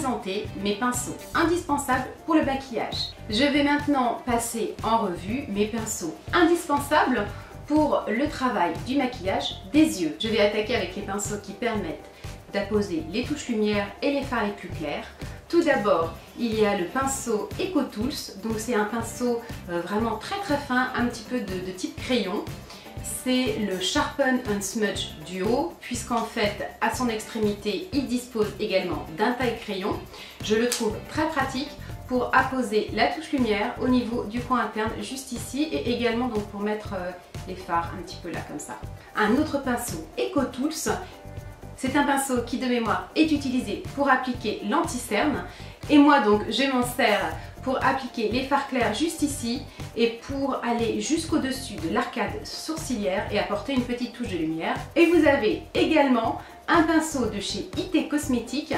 présenter mes pinceaux indispensables pour le maquillage. Je vais maintenant passer en revue mes pinceaux indispensables pour le travail du maquillage des yeux. Je vais attaquer avec les pinceaux qui permettent d'apposer les touches lumière et les fards les plus clairs. Tout d'abord, il y a le pinceau EcoTools, donc c'est un pinceau vraiment très fin, un petit peu de type crayon. C'est le Sharpen and Smudge Duo, puisqu'en fait, à son extrémité, il dispose également d'un taille-crayon. Je le trouve très pratique pour apposer la touche lumière au niveau du coin interne, juste ici, et également donc pour mettre les fards un petit peu là, comme ça. Un autre pinceau EcoTools, c'est un pinceau qui de mémoire est utilisé pour appliquer l'anti-cerne, et moi donc je m'en sers pour appliquer les fards clairs juste ici et pour aller jusqu'au-dessus de l'arcade sourcilière et apporter une petite touche de lumière. Et vous avez également un pinceau de chez IT Cosmetics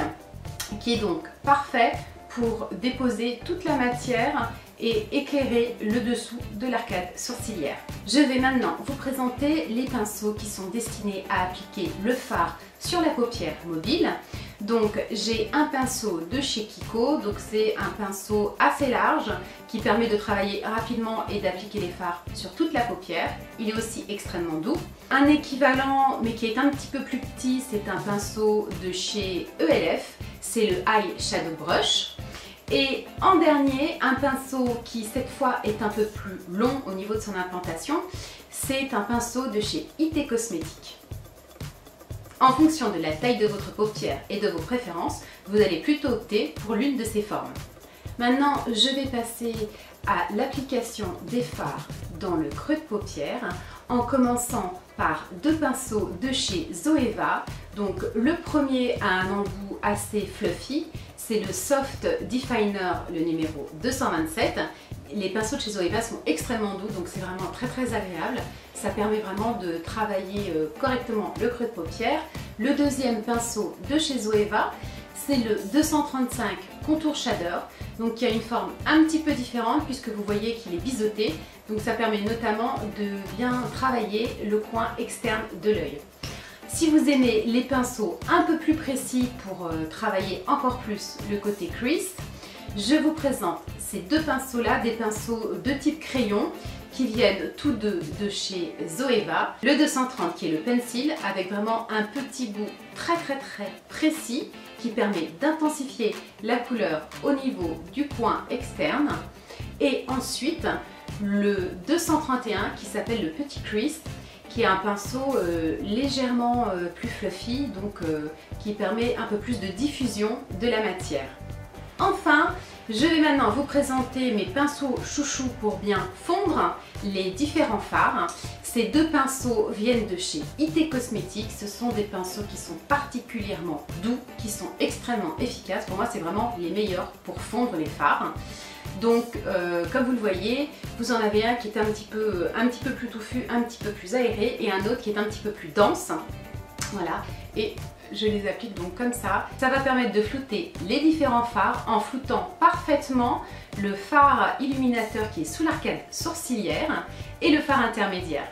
qui est donc parfait pour déposer toute la matière et éclairer le dessous de l'arcade sourcilière. Je vais maintenant vous présenter les pinceaux qui sont destinés à appliquer le fard sur la paupière mobile. Donc j'ai un pinceau de chez Kiko, donc c'est un pinceau assez large qui permet de travailler rapidement et d'appliquer les fards sur toute la paupière. Il est aussi extrêmement doux. Un équivalent mais qui est un petit peu plus petit, c'est un pinceau de chez ELF, c'est le Eye Shadow Brush. Et en dernier, un pinceau qui cette fois est un peu plus long au niveau de son implantation, c'est un pinceau de chez IT Cosmetics. En fonction de la taille de votre paupière et de vos préférences, vous allez plutôt opter pour l'une de ces formes. Maintenant, je vais passer à l'application des fards dans le creux de paupière en commençant par deux pinceaux de chez Zoeva. Donc le premier a un embout assez fluffy, c'est le Soft Definer, le numéro 227. Les pinceaux de chez Zoeva sont extrêmement doux, donc c'est vraiment très agréable. Ça permet vraiment de travailler correctement le creux de paupière. Le deuxième pinceau de chez Zoeva, c'est le 235 Contour Shader, donc qui a une forme un petit peu différente puisque vous voyez qu'il est biseauté. Donc ça permet notamment de bien travailler le coin externe de l'œil. Si vous aimez les pinceaux un peu plus précis pour travailler encore plus le côté crease, je vous présente ces deux pinceaux-là, des pinceaux de type crayon qui viennent tous deux de chez Zoeva. Le 230 qui est le pencil avec vraiment un petit bout très précis qui permet d'intensifier la couleur au niveau du coin externe. Et ensuite le 231 qui s'appelle le petit crease, qui est un pinceau légèrement plus fluffy, donc qui permet un peu plus de diffusion de la matière. Enfin, je vais maintenant vous présenter mes pinceaux chouchous pour bien fondre les différents fards. Ces deux pinceaux viennent de chez IT Cosmetics. Ce sont des pinceaux qui sont particulièrement doux, qui sont extrêmement efficaces. Pour moi, c'est vraiment les meilleurs pour fondre les fards. Donc, comme vous le voyez, vous en avez un qui est un petit peu plus touffu, un petit peu plus aéré, et un autre qui est un petit peu plus dense. Voilà, et je les applique donc comme ça. Ça va permettre de flouter les différents fards en floutant parfaitement le fard illuminateur qui est sous l'arcade sourcilière et le fard intermédiaire.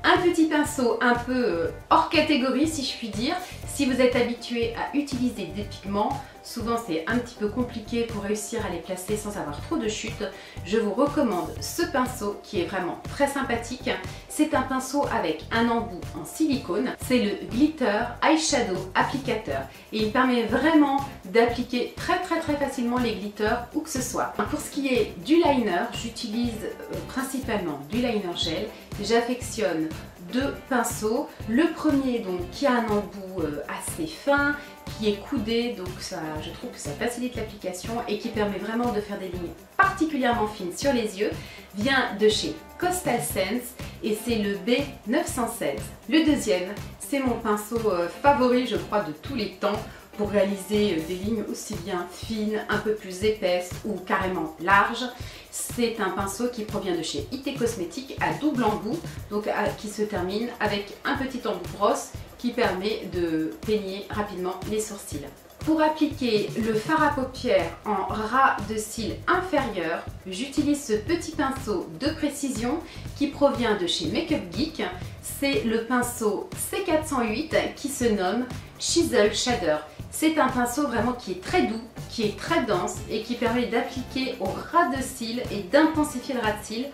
Un petit pinceau un peu hors catégorie si je puis dire. Si vous êtes habitué à utiliser des pigments, souvent c'est un petit peu compliqué pour réussir à les placer sans avoir trop de chute. Je vous recommande ce pinceau qui est vraiment très sympathique. C'est un pinceau avec un embout en silicone. C'est le Glitter Eyeshadow Applicateur. Et il permet vraiment d'appliquer très facilement les glitters où que ce soit. Pour ce qui est du liner, j'utilise principalement du liner gel. J'affectionne deux pinceaux. Le premier donc qui a un embout assez fin, qui est coudé, donc ça, je trouve que ça facilite l'application et qui permet vraiment de faire des lignes particulièrement fines sur les yeux, vient de chez Coastal Scents et c'est le B916. Le deuxième, c'est mon pinceau favori je crois de tous les temps pour réaliser des lignes aussi bien fines, un peu plus épaisses ou carrément larges. C'est un pinceau qui provient de chez IT Cosmetics à double embout, donc qui se termine avec un petit embout brosse qui permet de peigner rapidement les sourcils. Pour appliquer le fard à paupières en ras de cils inférieur, j'utilise ce petit pinceau de précision qui provient de chez Makeup Geek. C'est le pinceau C408 qui se nomme Chisel Shader. C'est un pinceau vraiment qui est très doux, qui est très dense et qui permet d'appliquer au ras de cils et d'intensifier le ras de cils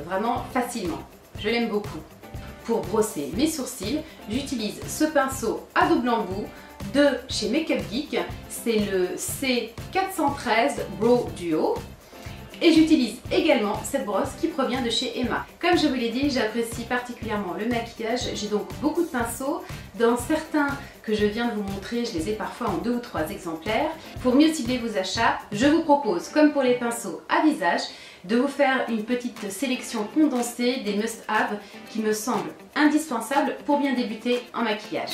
vraiment facilement. Je l'aime beaucoup. Pour brosser mes sourcils, j'utilise ce pinceau à double embout de chez Makeup Geek. C'est le C413 Brow Duo. Et j'utilise également cette brosse qui provient de chez Emma. Comme je vous l'ai dit, j'apprécie particulièrement le maquillage. J'ai donc beaucoup de pinceaux. Dans certains que je viens de vous montrer, je les ai parfois en 2 ou 3 exemplaires. Pour mieux cibler vos achats, je vous propose, comme pour les pinceaux à visage, de vous faire une petite sélection condensée des must-have qui me semblent indispensables pour bien débuter en maquillage.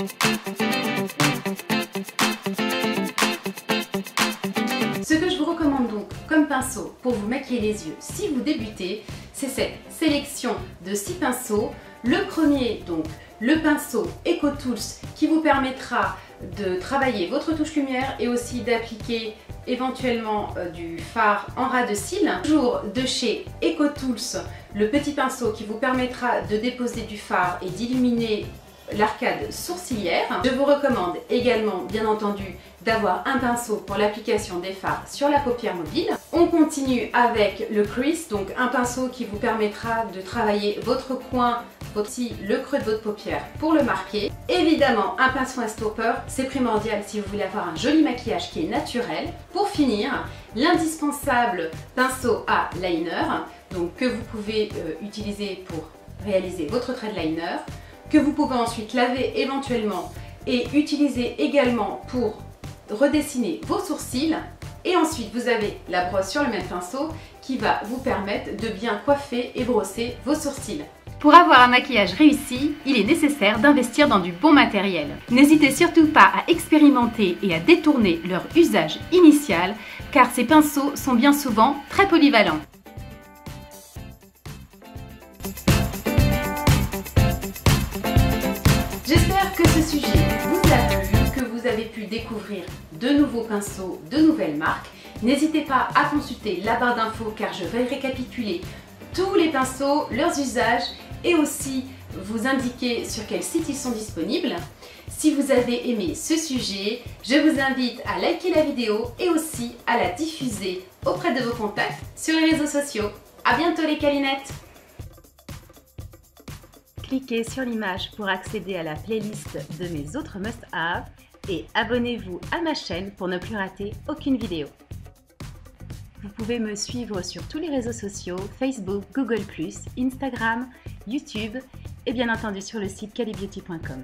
Ce que je vous recommande donc comme pinceau pour vous maquiller les yeux si vous débutez, c'est cette sélection de 6 pinceaux. Le premier, donc le pinceau Eco Tools, qui vous permettra de travailler votre touche lumière et aussi d'appliquer éventuellement du fard en ras de cils. Toujours de chez Eco Tools, le petit pinceau qui vous permettra de déposer du fard et d'illuminer l'arcade sourcilière. Je vous recommande également, bien entendu, d'avoir un pinceau pour l'application des fards sur la paupière mobile. On continue avec le crease, donc un pinceau qui vous permettra de travailler votre coin, aussi le creux de votre paupière pour le marquer. Évidemment, un pinceau à stopper, c'est primordial si vous voulez avoir un joli maquillage qui est naturel. Pour finir, l'indispensable pinceau à liner, donc que vous pouvez utiliser pour réaliser votre trait de liner, que vous pouvez ensuite laver éventuellement et utiliser également pour redessiner vos sourcils. Et ensuite vous avez la brosse sur le même pinceau qui va vous permettre de bien coiffer et brosser vos sourcils. Pour avoir un maquillage réussi, il est nécessaire d'investir dans du bon matériel. N'hésitez surtout pas à expérimenter et à détourner leur usage initial car ces pinceaux sont bien souvent très polyvalents. J'espère que ce sujet vous a plu, que vous avez pu découvrir de nouveaux pinceaux, de nouvelles marques. N'hésitez pas à consulter la barre d'infos car je vais récapituler tous les pinceaux, leurs usages et aussi vous indiquer sur quel site ils sont disponibles. Si vous avez aimé ce sujet, je vous invite à liker la vidéo et aussi à la diffuser auprès de vos contacts sur les réseaux sociaux. À bientôt les câlinettes! Cliquez sur l'image pour accéder à la playlist de mes autres must-have et abonnez-vous à ma chaîne pour ne plus rater aucune vidéo. Vous pouvez me suivre sur tous les réseaux sociaux, Facebook, Google+, Instagram, YouTube et bien entendu sur le site calibeauty.com.